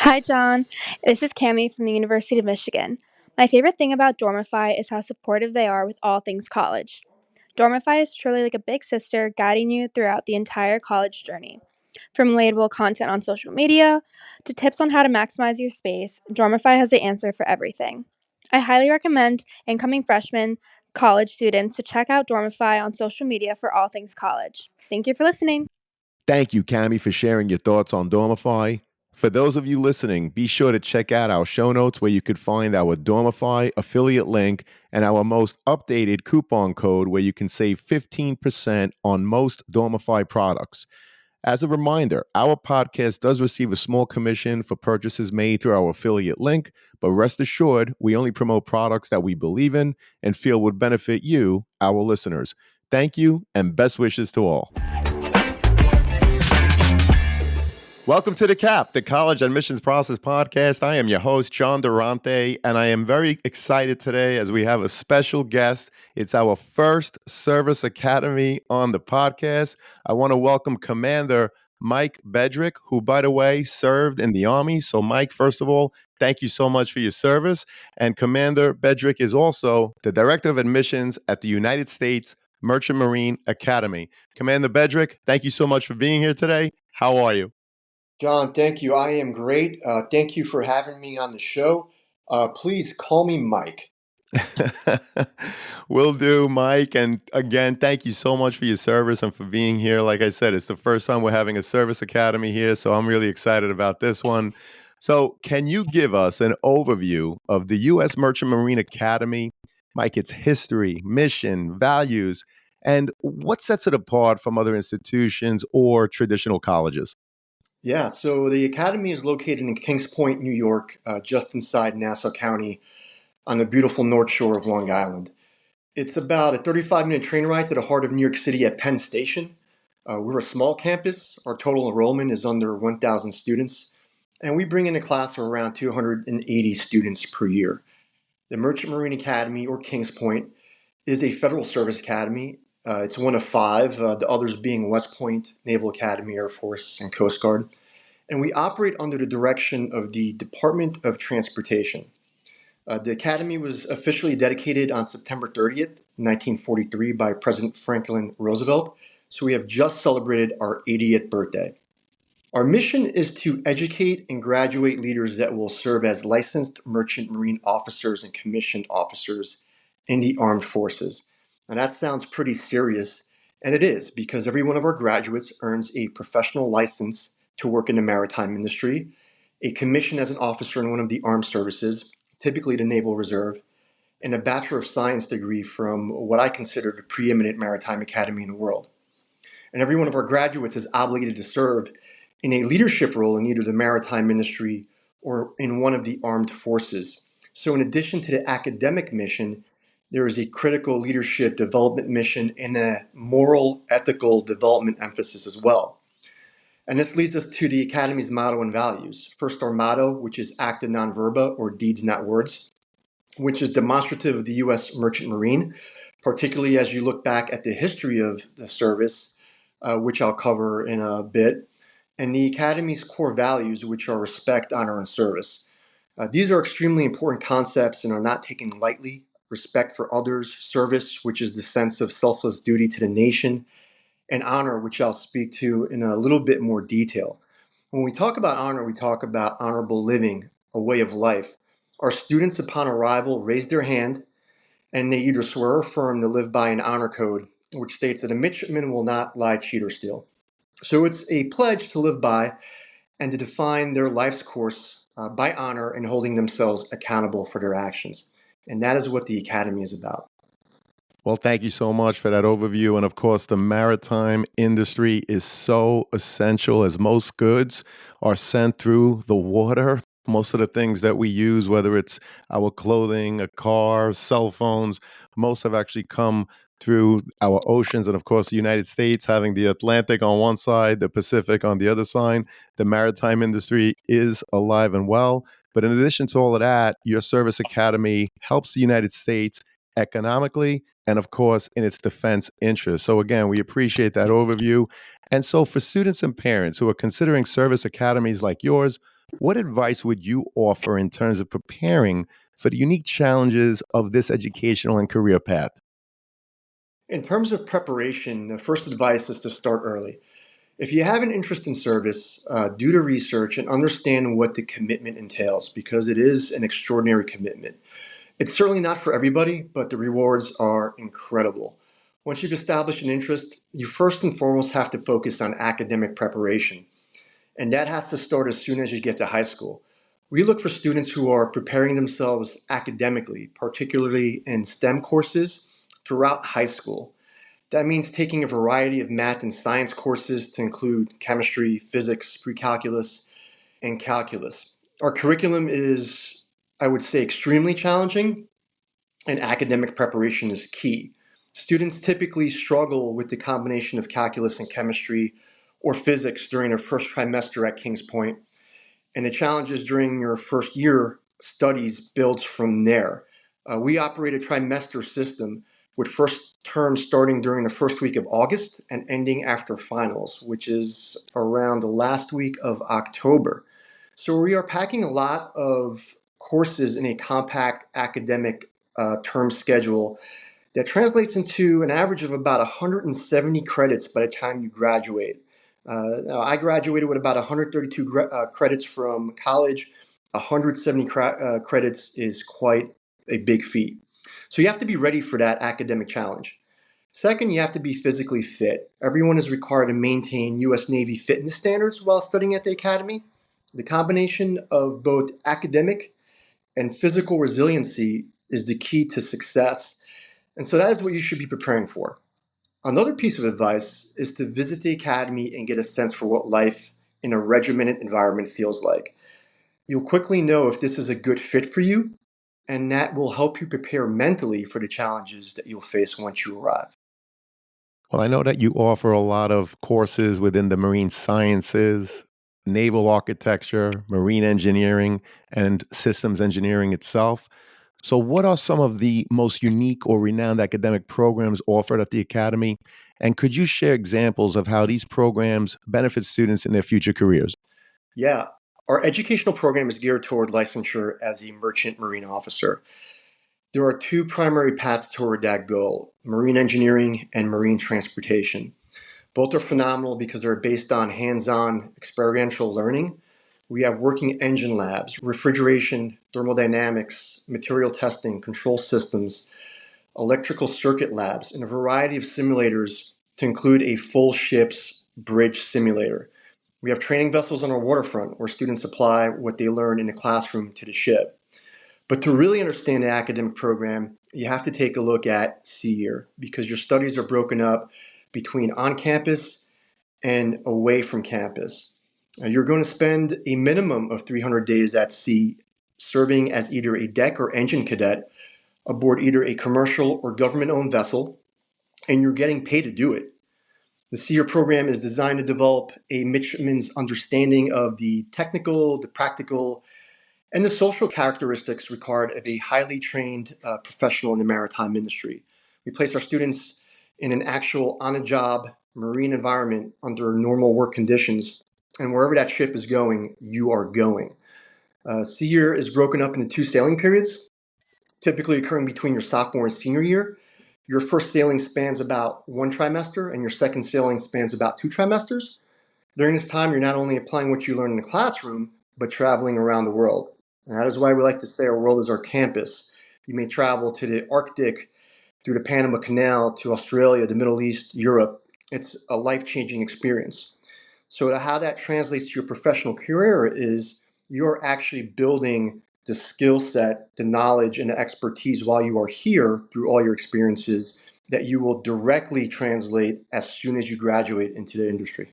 Hi, John. This is Cami from the University of Michigan. My favorite thing about Dormify is how supportive they are with all things college. Dormify is truly like a big sister guiding you throughout the entire college journey. From relatable content on social media to tips on how to maximize your space, Dormify has the answer for everything. I highly recommend incoming freshmen, college students to check out Dormify on social media for all things college. Thank you for listening. Thank you, Cami, for sharing your thoughts on Dormify. For those of you listening, be sure to check out our show notes where you could find our Dormify affiliate link and our most updated coupon code where you can save 15% on most Dormify products. As a reminder, our podcast does receive a small commission for purchases made through our affiliate link, but rest assured, we only promote products that we believe in and feel would benefit you, our listeners. Thank you, and best wishes to all. Welcome to The CAP, the College Admissions Process Podcast. I am your host, John Durante, and I am very excited today as we have a special guest. It's our first Service Academy on the podcast. I want to welcome Commander Mike Bedryk, who, by the way, served in the Army. So, Mike, first of all, thank you so much for your service. And Commander Bedryk is also the Director of Admissions at the United States Merchant Marine Academy. Commander Bedryk, thank you so much for being here today. How are you? John, thank you. I am great. Thank you for having me on the show. Please call me Mike. Will do, Mike. And again, thank you so much for your service and for being here. Like I said, it's the first time we're having a service academy here, so I'm really excited about this one. So, can you give us an overview of the U.S. Merchant Marine Academy, Mike, its history, mission, values, and what sets it apart from other institutions or traditional colleges? Yeah, so the Academy is located in Kings Point, New York, just inside Nassau County on the beautiful North Shore of Long Island. It's about a 35-minute train ride to the heart of New York City at Penn Station. We're a small campus. Our total enrollment is under 1,000 students, and we bring in a class of around 280 students per year. The Merchant Marine Academy, or Kings Point, is a federal service academy. It's one of five, the others being West Point, Naval Academy, Air Force, and Coast Guard. And we operate under the direction of the Department of Transportation. The academy was officially dedicated on September 30th, 1943, by President Franklin Roosevelt. So we have just celebrated our 80th birthday. Our mission is to educate and graduate leaders that will serve as licensed merchant marine officers and commissioned officers in the armed forces. Now that sounds pretty serious, and it is because every one of our graduates earns a professional license to work in the maritime industry, a commission as an officer in one of the armed services, typically the Naval Reserve, and a Bachelor of Science degree from what I consider the preeminent maritime academy in the world. And every one of our graduates is obligated to serve in a leadership role in either the maritime industry or in one of the armed forces. So, in addition to the academic mission, there is a critical leadership development mission and a moral, ethical development emphasis as well. And this leads us to the Academy's motto and values. First, our motto, which is acta non verba, or deeds, not words, which is demonstrative of the U.S. Merchant Marine, particularly as you look back at the history of the service, which I'll cover in a bit, and the Academy's core values, which are respect, honor, and service. These are extremely important concepts and are not taken lightly. Respect for others, service, which is the sense of selfless duty to the nation, and honor, which I'll speak to in a little bit more detail. When we talk about honor, we talk about honorable living, a way of life. Our students, upon arrival, raise their hand and they either swear or affirm to live by an honor code, which states that a midshipman will not lie, cheat, or steal. So it's a pledge to live by and to define their life's course by honor and holding themselves accountable for their actions. And that is what the Academy is about. Well, thank you so much for that overview. And of course, the maritime industry is so essential as most goods are sent through the water. Most of the things that we use, whether it's our clothing, a car, cell phones, most have actually come through our oceans. And of course, the United States having the Atlantic on one side, the Pacific on the other side, the maritime industry is alive and well. But in addition to all of that, your service academy helps the United States economically and of course in its defense interest. So again, we appreciate that overview. And so for students and parents who are considering service academies like yours, What advice would you offer in terms of preparing for the unique challenges of this educational and career path? In terms of preparation, the first advice is to start early. If you have an interest in service, do the research and understand what the commitment entails because it is an extraordinary commitment. It's certainly not for everybody, but the rewards are incredible. Once you've established an interest, you first and foremost have to focus on academic preparation, and that has to start as soon as you get to high school. We look for students who are preparing themselves academically, particularly in STEM courses throughout high school. That means taking a variety of math and science courses to include chemistry, physics, pre-calculus, and calculus. Our curriculum is, I would say, extremely challenging, and academic preparation is key. Students typically struggle with the combination of calculus and chemistry or physics during their first trimester at Kings Point, and the challenges during your first year studies builds from there. We operate a trimester system with first term starting during the first week of August and ending after finals, which is around the last week of October. So we are packing a lot of courses in a compact academic term schedule that translates into an average of about 170 credits by the time you graduate. Now I graduated with about 132 credits from college. 170 credits is quite a big feat. So you have to be ready for that academic challenge. Second, you have to be physically fit. Everyone is required to maintain U.S. Navy fitness standards while studying at the academy. The combination of both academic and physical resiliency is the key to success, and so that is what you should be preparing for. Another piece of advice is to visit the academy and get a sense for what life in a regimented environment feels like. You'll quickly know if this is a good fit for you, and that will help you prepare mentally for the challenges that you'll face once you arrive. Well, I know that you offer a lot of courses within the marine sciences, naval architecture, marine engineering, and systems engineering itself. So, what are some of the most unique or renowned academic programs offered at the Academy? And could you share examples of how these programs benefit students in their future careers? Yeah, our educational program is geared toward licensure as a merchant marine officer. There are two primary paths toward that goal: marine engineering and marine transportation. Both are phenomenal because they're based on hands on experiential learning. We have working engine labs, refrigeration, thermodynamics, material testing, control systems, electrical circuit labs, and a variety of simulators to include a full ship's bridge simulator. We have training vessels on our waterfront where students apply what they learn in the classroom to the ship. But to really understand the academic program, you have to take a look at CDR because your studies are broken up between on campus and away from campus. You're going to spend a minimum of 300 days at sea serving as either a deck or engine cadet aboard either a commercial or government owned vessel, and you're getting paid to do it. The SEER program is designed to develop a midshipman's understanding of the technical, the practical, and the social characteristics required of a highly trained professional in the maritime industry. We place our students in an actual on a job marine environment under normal work conditions, and wherever that ship is going, you are going. Sea year is broken up into two sailing periods, typically occurring between your sophomore and senior year. Your first sailing spans about one trimester, and your second sailing spans about two trimesters. During this time, you're not only applying what you learn in the classroom, but traveling around the world. And that is why we like to say our world is our campus. You may travel to the Arctic, through the Panama Canal, to Australia, the Middle East, Europe. It's a life changing experience. So, how that translates to your professional career is you're actually building the skill set, the knowledge, and the expertise while you are here through all your experiences that you will directly translate as soon as you graduate into the industry.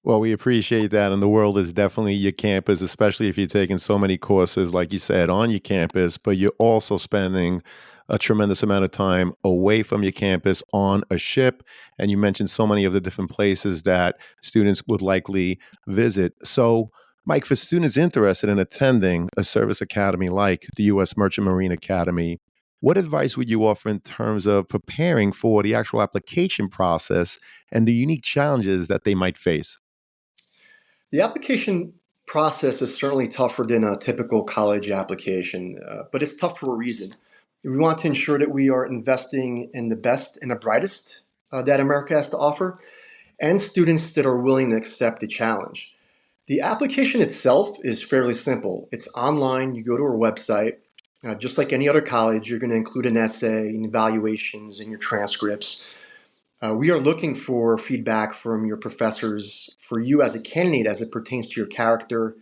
Well, we appreciate that. And the world is definitely your campus, especially if you're taking so many courses, like you said, on your campus, but you're also spending a tremendous amount of time away from your campus on a ship. And you mentioned so many of the different places that students would likely visit. So, Mike, for students interested in attending a service academy like the U.S. Merchant Marine Academy, what advice would you offer in terms of preparing for the actual application process and the unique challenges that they might face? The application process is certainly tougher than a typical college application, but it's tough for a reason. We want to ensure that we are investing in the best and the brightest that America has to offer, and students that are willing to accept the challenge. The application itself is fairly simple. It's online. You go to our website. Just like any other college, you're going to include an essay and evaluations and your transcripts. We are looking for feedback from your professors for you as a candidate as it pertains to your character,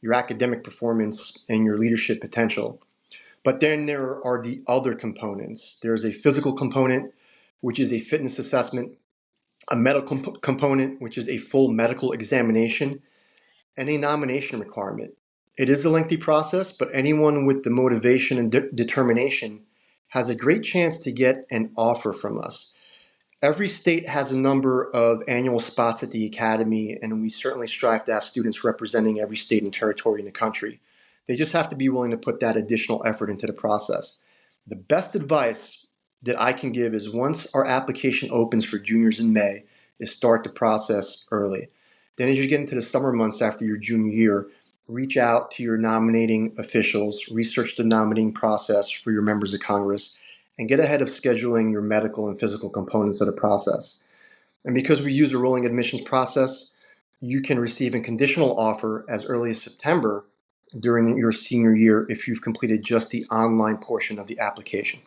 your academic performance, and your leadership potential. But then there are the other components. There's a physical component, which is a fitness assessment, a medical component, which is a full medical examination, and a nomination requirement. It is a lengthy process, but anyone with the motivation and determination has a great chance to get an offer from us. Every state has a number of annual spots at the Academy, and we certainly strive to have students representing every state and territory in the country. They just have to be willing to put that additional effort into the process. The best advice that I can give is once our application opens for juniors in May, is start the process early. Then as you get into the summer months after your junior year, reach out to your nominating officials, research the nominating process for your members of Congress, and get ahead of scheduling your medical and physical components of the process. And because we use a rolling admissions process, you can receive a conditional offer as early as September during your senior year if you've completed just the online portion of the application.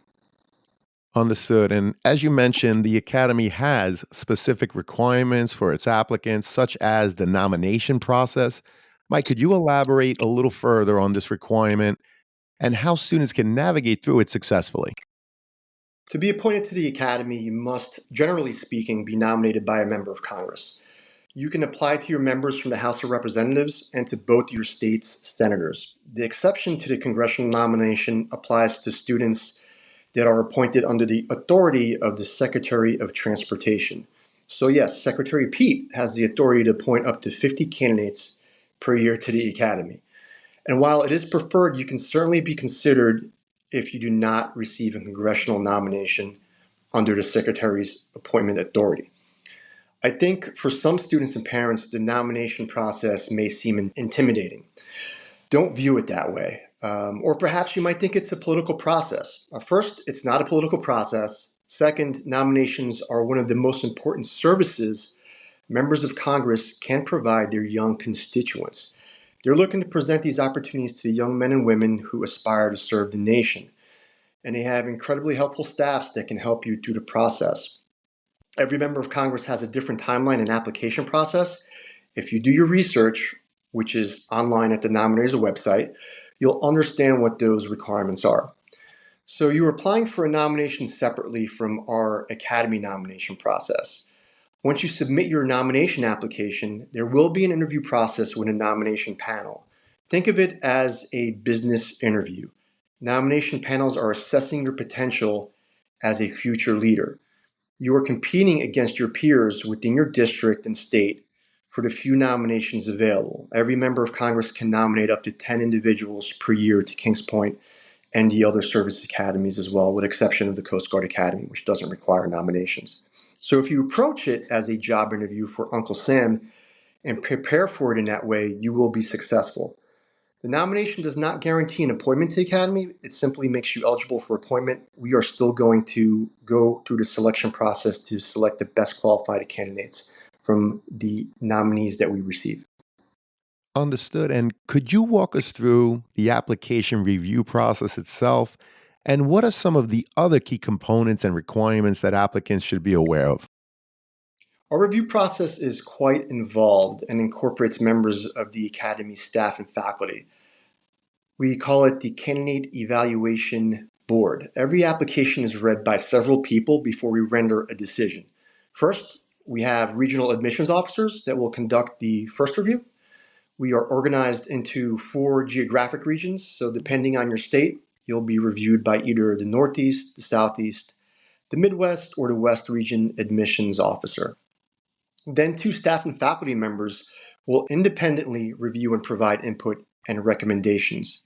Understood. And as you mentioned, the Academy has specific requirements for its applicants, such as the nomination process. Mike, could you elaborate a little further on this requirement and how students can navigate through it successfully? To be appointed to the Academy, you must, generally speaking, be nominated by a member of Congress. You can apply to your members from the House of Representatives and to both your state's senators. The exception to the congressional nomination applies to students that are appointed under the authority of the Secretary of Transportation. So, yes, Secretary Pete has the authority to appoint up to 50 candidates per year to the Academy. And while it is preferred, you can certainly be considered if you do not receive a congressional nomination under the Secretary's appointment authority. I think for some students and parents, the nomination process may seem intimidating. Don't view it that way. Or perhaps you might think it's a political process. First, it's not a political process. Second, nominations are one of the most important services members of Congress can provide their young constituents. They're looking to present these opportunities to the young men and women who aspire to serve the nation. And they have incredibly helpful staffs that can help you through the process. Every member of Congress has a different timeline and application process. If you do your research, which is online at the nominator's website, you'll understand what those requirements are. So you're applying for a nomination separately from our Academy nomination process. Once you submit your nomination application, there will be an interview process with a nomination panel. Think of it as a business interview. Nomination panels are assessing your potential as a future leader. You are competing against your peers within your district and state for the few nominations available. Every member of Congress can nominate up to 10 individuals per year to Kings Point and the other service academies as well, with exception of the Coast Guard Academy, which doesn't require nominations. So if you approach it as a job interview for Uncle Sam and prepare for it in that way, you will be successful. The nomination does not guarantee an appointment to the Academy. It simply makes you eligible for appointment. We are still going to go through the selection process to select the best qualified candidates from the nominees that we receive. Understood. And could you walk us through the application review process itself? And what are some of the other key components and requirements that applicants should be aware of? Our review process is quite involved and incorporates members of the Academy staff and faculty. We call it the Candidate Evaluation Board. Every application is read by several people before we render a decision. First, we have regional admissions officers that will conduct the first review. We are organized into 4 geographic regions, so depending on your state, you'll be reviewed by either the Northeast, the Southeast, the Midwest, or the West Region admissions officer. Then 2 staff and faculty members will independently review and provide input and recommendations.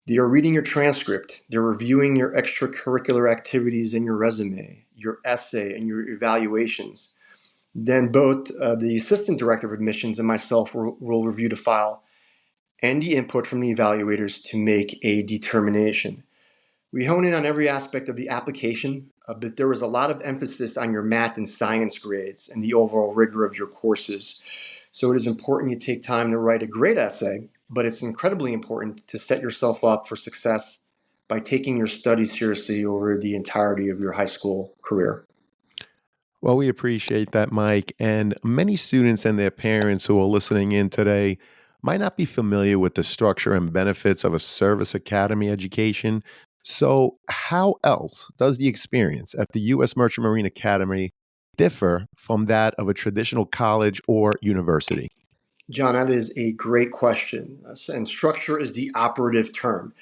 They are reading your transcript, they're reviewing your extracurricular activities and your resume, your essay, and your evaluations. Then both the assistant director of admissions and myself will review the file and the input from the evaluators to make a determination. We hone in on every aspect of the application, but there was a lot of emphasis on your math and science grades and the overall rigor of your courses. So it is important you take time to write a great essay, but it's incredibly important to set yourself up for success by taking your studies seriously over the entirety of your high school career. Well, we appreciate that, Mike. And many students and their parents who are listening in today might not be familiar with the structure and benefits of a service academy education. So, how else does the experience at the U.S. Merchant Marine Academy differ from that of a traditional college or university? John, that is a great question. And structure is the operative term.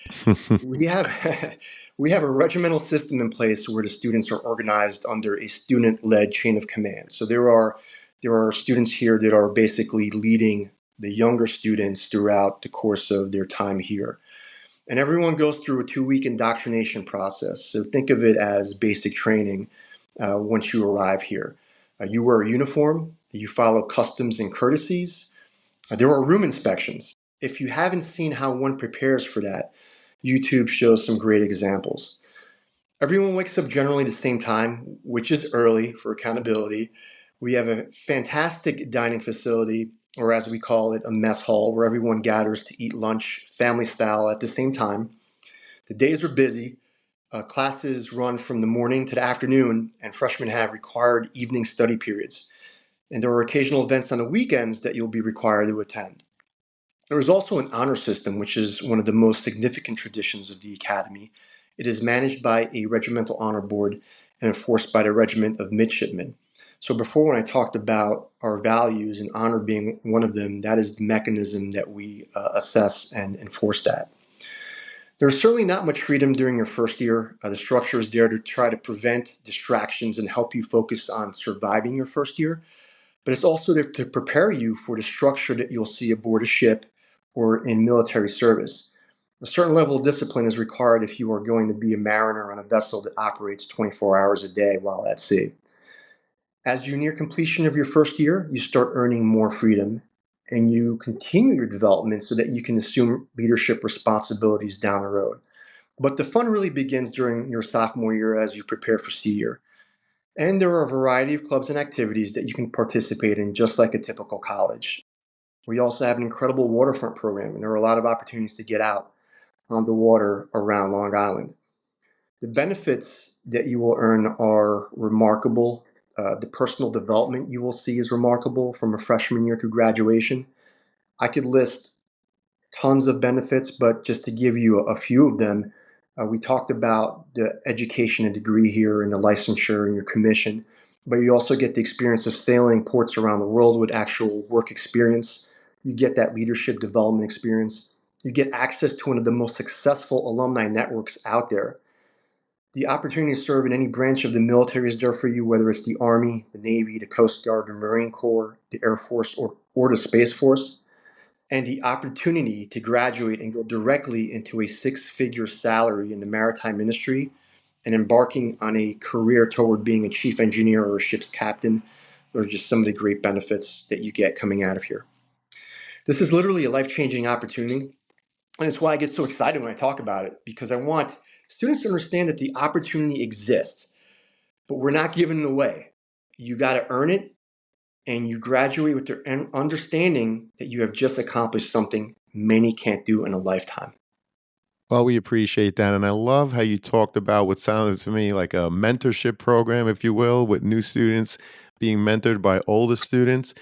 We have we have a regimental system in place where the students are organized under a student-led chain of command. So there are students here that are basically leading the younger students throughout the course of their time here. And everyone goes through a 2-week indoctrination process. So think of it as basic training once you arrive here. You wear a uniform, you follow customs and courtesies. There are room inspections. If you haven't seen how one prepares for that, YouTube shows some great examples. Everyone wakes up generally the same time, which is early for accountability. We have a fantastic dining facility, or as we call it, a mess hall, where everyone gathers to eat lunch family style at the same time. The days are busy. Classes run from the morning to the afternoon, and freshmen have required evening study periods. And there are occasional events on the weekends that you'll be required to attend. There is also an honor system, which is one of the most significant traditions of the Academy. It is managed by a regimental honor board and enforced by the Regiment of Midshipmen. So, before when I talked about our values and honor being one of them, that is the mechanism that we assess and enforce that. There's certainly not much freedom during your first year. The structure is there to try to prevent distractions and help you focus on surviving your first year, but it's also to prepare you for the structure that you'll see aboard a ship or in military service. A certain level of discipline is required if you are going to be a mariner on a vessel that operates 24 hours a day while at sea. As you near completion of your first year, you start earning more freedom and you continue your development so that you can assume leadership responsibilities down the road. But the fun really begins during your sophomore year as you prepare for senior. And there are a variety of clubs and activities that you can participate in just like a typical college. We also have an incredible waterfront program, and there are a lot of opportunities to get out on the water around Long Island. The benefits that you will earn are remarkable. The personal development you will see is remarkable from a freshman year to graduation. I could list tons of benefits, but just to give you a few of them, we talked about the education and degree here and the licensure and your commission, but you also get the experience of sailing ports around the world with actual work experience. You get that leadership development experience. You get access to one of the most successful alumni networks out there. The opportunity to serve in any branch of the military is there for you, whether it's the Army, the Navy, the Coast Guard, the Marine Corps, the Air Force, or the Space Force, and the opportunity to graduate and go directly into a 6-figure salary in the maritime industry and embarking on a career toward being a chief engineer or a ship's captain are just some of the great benefits that you get coming out of here. This is literally a life-changing opportunity, and it's why I get so excited when I talk about it, because I want students to understand that the opportunity exists, but we're not giving it away. You got to earn it, and you graduate with their understanding that you have just accomplished something many can't do in a lifetime. Well, we appreciate that. And I love how you talked about what sounded to me like a mentorship program, if you will, with new students being mentored by older students.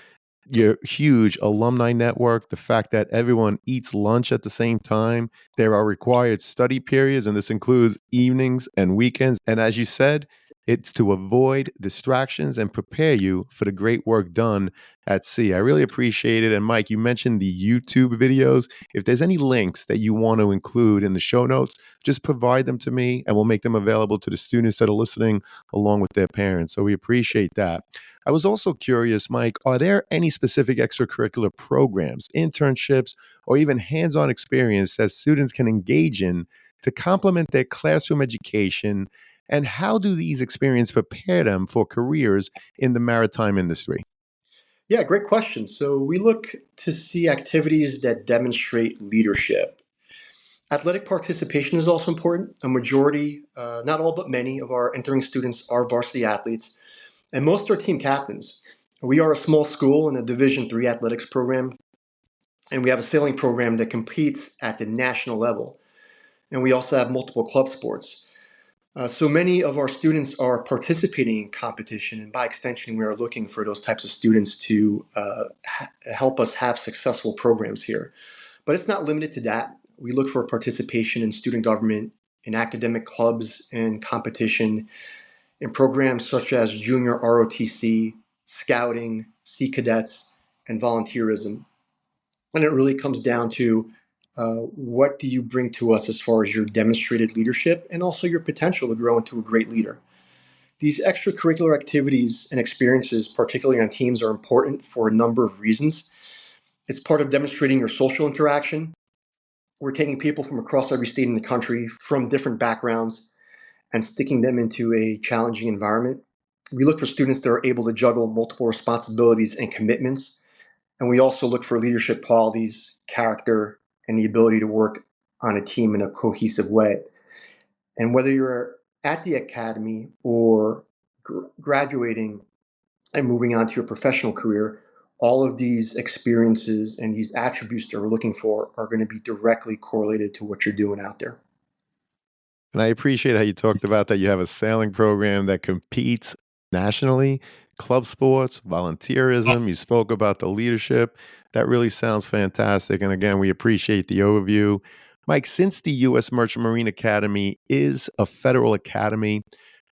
Your huge alumni network, the fact that everyone eats lunch at the same time, there are required study periods, and this includes evenings and weekends. And as you said, it's to avoid distractions and prepare you for the great work done at sea. I really appreciate it. And Mike, you mentioned the YouTube videos. If there's any links that you want to include in the show notes, just provide them to me and we'll make them available to the students that are listening along with their parents. So we appreciate that. I was also curious, Mike, are there any specific extracurricular programs, internships, or even hands on experience that students can engage in to complement their classroom education And how do these experiences prepare them for careers in the maritime industry? Yeah, great question. So we look to see activities that demonstrate leadership. Athletic participation is also important. A majority, not all but many, of our entering students are varsity athletes, and most are team captains. We are a small school in a Division III athletics program, and we have a sailing program that competes at the national level. And we also have multiple club sports. So many of our students are participating in competition, and by extension, we are looking for those types of students to help us have successful programs here. But it's not limited to that. We look for participation in student government, in academic clubs and competition, in programs such as junior ROTC, scouting, Sea Cadets, and volunteerism. And it really comes down to what do you bring to us as far as your demonstrated leadership and also your potential to grow into a great leader. These extracurricular activities and experiences, particularly on teams, are important for a number of reasons. It's part of demonstrating your social interaction. We're taking people from across every state in the country from different backgrounds and sticking them into a challenging environment. We look for students that are able to juggle multiple responsibilities and commitments. And we also look for leadership qualities, character, and the ability to work on a team in a cohesive way. And whether you're at the academy or graduating and moving on to your professional career, all of these experiences and these attributes that we're looking for are going to be directly correlated to what you're doing out there. And I appreciate how you talked about that you have a sailing program that competes nationally, club sports, volunteerism. You spoke about the leadership. That really sounds fantastic. And again, we appreciate the overview. Mike, since the U.S. Merchant Marine Academy is a federal academy,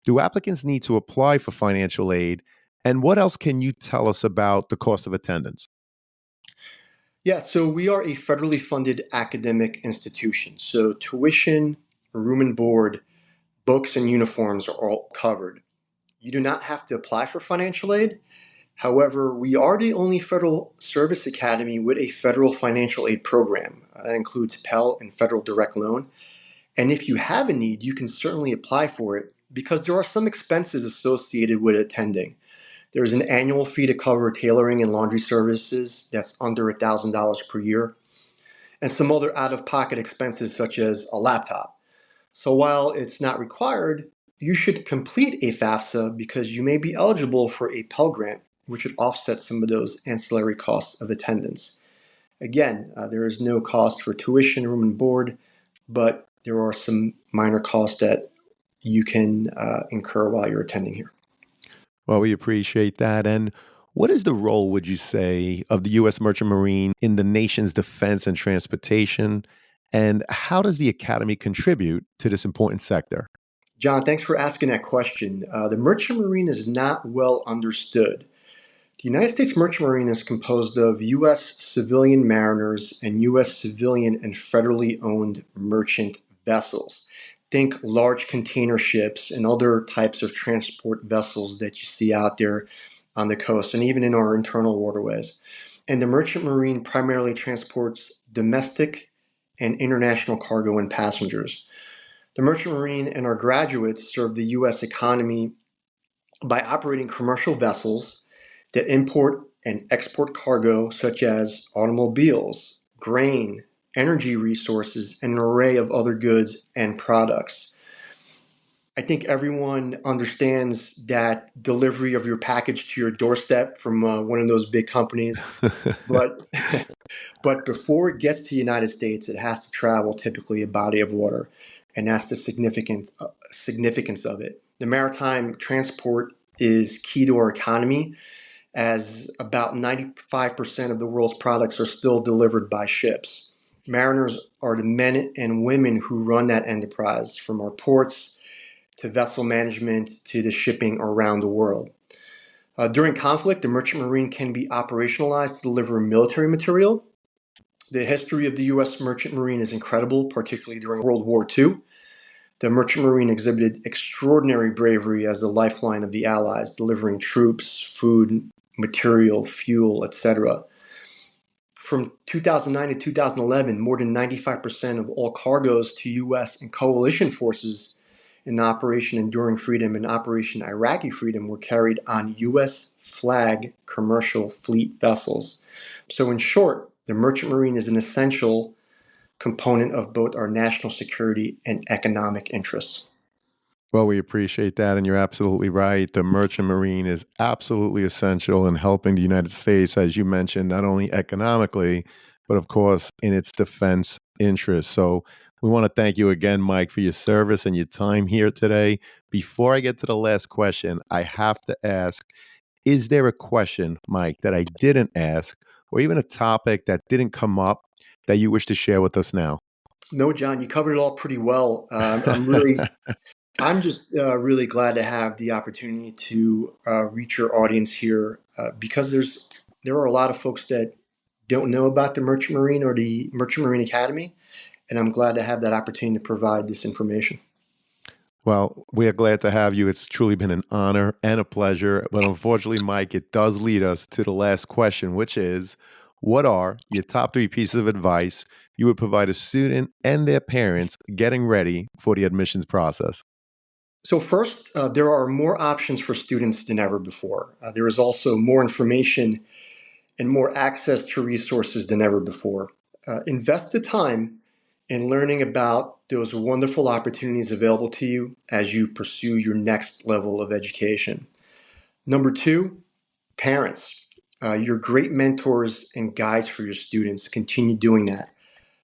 do applicants need to apply for financial aid? And what else can you tell us about the cost of attendance? Yeah, so we are a federally funded academic institution. So tuition, room and board, books, and uniforms are all covered. You do not have to apply for financial aid. However, we are the only federal service academy with a federal financial aid program. That includes Pell and federal direct loan. And if you have a need, you can certainly apply for it because there are some expenses associated with attending. There's an annual fee to cover tailoring and laundry services that's under $1,000 per year, and some other out of pocket expenses such as a laptop. So while it's not required, you should complete a FAFSA because you may be eligible for a Pell Grant, which would offset some of those ancillary costs of attendance. Again, there is no cost for tuition, room, and board, but there are some minor costs that you can incur while you're attending here. Well, we appreciate that. And what is the role, would you say, of the U.S. Merchant Marine in the nation's defense and transportation? And how does the Academy contribute to this important sector? John, thanks for asking that question. The Merchant Marine is not well understood. The United States Merchant Marine is composed of U.S. civilian mariners and U.S. civilian and federally owned merchant vessels. Think large container ships and other types of transport vessels that you see out there on the coast and even in our internal waterways. And the Merchant Marine primarily transports domestic and international cargo and passengers. The Merchant Marine and our graduates serve the U.S. economy by operating commercial vessels that import and export cargo such as automobiles, grain, energy resources, and an array of other goods and products. I think everyone understands that delivery of your package to your doorstep from one of those big companies, but but before it gets to the United States, it has to travel typically a body of water, and that's the significance of it. The maritime transport is key to our economy, as about 95% of the world's products are still delivered by ships. Mariners are the men and women who run that enterprise, from our ports to vessel management to the shipping around the world. During conflict, the Merchant Marine can be operationalized to deliver military material. The history of the U.S. Merchant Marine is incredible, particularly during World War II. The Merchant Marine exhibited extraordinary bravery as the lifeline of the Allies, delivering troops, food, material, fuel, etc. From 2009 to 2011, more than 95% of all cargoes to U.S. and coalition forces in Operation Enduring Freedom and Operation Iraqi Freedom were carried on U.S. flag commercial fleet vessels. So, in short, the Merchant Marine is an essential component of both our national security and economic interests. Well, we appreciate that, and you're absolutely right. The Merchant Marine is absolutely essential in helping the United States, as you mentioned, not only economically, but of course in its defense interests. So we want to thank you again, Mike, for your service and your time here today. Before I get to the last question, I have to ask, is there a question, Mike, that I didn't ask, or even a topic that didn't come up that you wish to share with us now? No, John, you covered it all pretty well. I'm just really glad to have the opportunity to reach your audience here because there are a lot of folks that don't know about the Merchant Marine or the Merchant Marine Academy, and I'm glad to have that opportunity to provide this information. Well, we are glad to have you. It's truly been an honor and a pleasure. But unfortunately, Mike, it does lead us to the last question, which is, what are your top three pieces of advice you would provide a student and their parents getting ready for the admissions process? So first, there are more options for students than ever before. There is also more information and more access to resources than ever before. Invest the time in learning about those wonderful opportunities available to you as you pursue your next level of education. Number two, parents. You're great mentors and guides for your students. Continue doing that,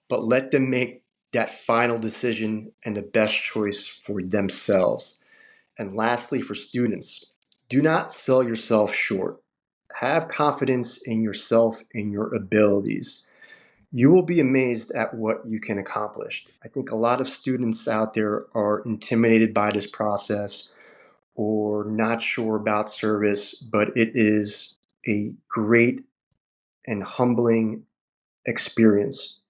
but let them make that final decision and the best choice for themselves. And lastly, for students, do not sell yourself short. Have confidence in yourself and your abilities. You will be amazed at what you can accomplish. I think a lot of students out there are intimidated by this process or not sure about service, but it is a great and humbling experience.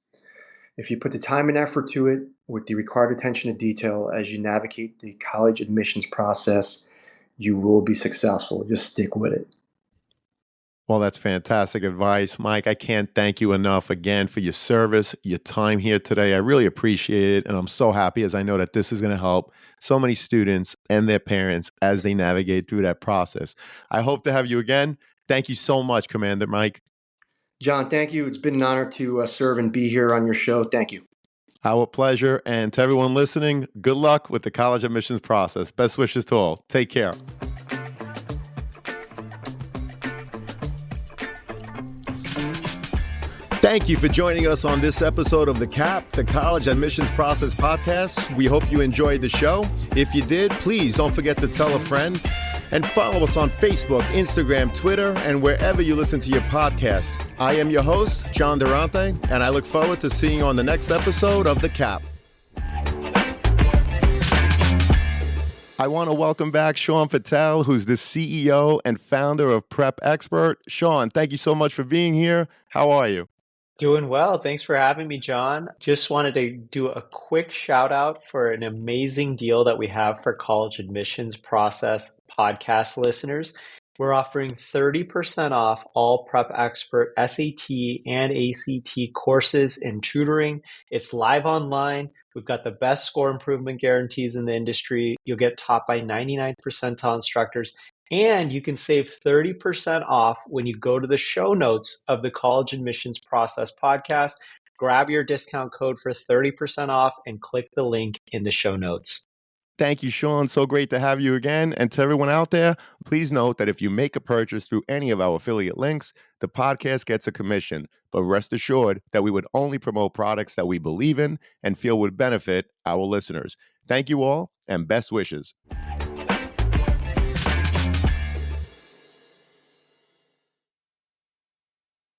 If you put the time and effort to it with the required attention to detail as you navigate the college admissions process, you will be successful. Just stick with it. Well, that's fantastic advice, Mike. I can't thank you enough again for your service, your time here today. I really appreciate it. And I'm so happy as I know that this is going to help so many students and their parents as they navigate through that process. I hope to have you again. Thank you so much, Commander Mike. John, thank you. It's been an honor to serve and be here on your show. Thank you. Our pleasure. And to everyone listening, good luck with the college admissions process. Best wishes to all. Take care. Thank you for joining us on this episode of the CAP, the College Admissions Process Podcast. We hope you enjoyed the show. If you did, please don't forget to tell a friend and follow us on Facebook, Instagram, Twitter, and wherever you listen to your podcast. I am your host, John Durante, and I look forward to seeing you on the next episode of the CAP. I want to welcome back Sean Patel, who's the CEO and founder of Prep Expert. Sean, thank you so much for being here. How are you? Doing well. Thanks for having me, John. Just wanted to do a quick shout out for an amazing deal that we have for college admissions process podcast listeners. We're offering 30% off all Prep Expert SAT and ACT courses and tutoring. It's live online. We've got the best score improvement guarantees in the industry. You'll get taught by 99 percentile instructors. And you can save 30% off when you go to the show notes of the College Admissions Process podcast. Grab your discount code for 30% off and click the link in the show notes. Thank you, Sean. So great to have you again. And to everyone out there, please note that if you make a purchase through any of our affiliate links, the podcast gets a commission. But rest assured that we would only promote products that we believe in and feel would benefit our listeners. Thank you all and best wishes.